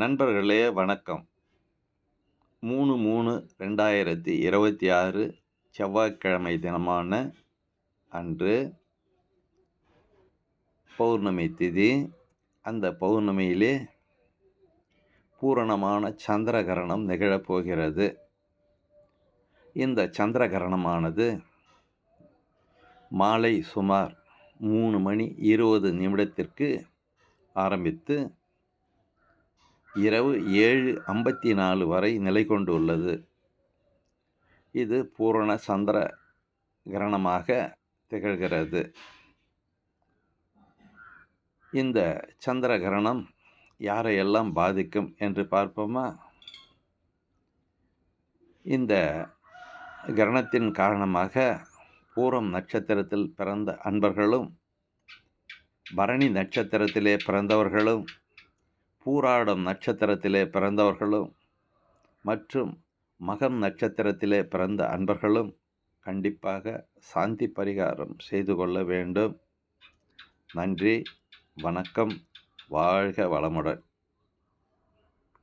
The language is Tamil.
நண்பர்களே வணக்கம். 3/3/2026 செவ்வாய்க்கிழமை தினமான அன்று பௌர்ணமி திதி. அந்த பௌர்ணமியிலே பூரணமான சந்திரகிரகணம் நிகழப்போகிறது. இந்த சந்திரகிரகணமானது மாலை சுமார் 3:20 ஆரம்பித்து இரவு 7:54 வரை நிலை கொண்டுள்ளது. இது பூரண சந்திர கிரகணமாக திகழ்கிறது. இந்த சந்திர கிரகணம் யாரையெல்லாம் பாதிக்கும் என்று பார்ப்போமா? இந்த கிரகணத்தின் காரணமாக பூரம் நட்சத்திரத்தில் பிறந்த அன்பர்களும், பரணி நட்சத்திரத்திலே பிறந்தவர்களும், பூராடம் நட்சத்திரத்திலே பிறந்தவர்களும் மற்றும் மகம் நட்சத்திரத்திலே பிறந்த அன்பர்களும் கண்டிப்பாக சாந்தி பரிகாரம் செய்து கொள்ள வேண்டும். நன்றி, வணக்கம், வாழ்க வளமுடன்.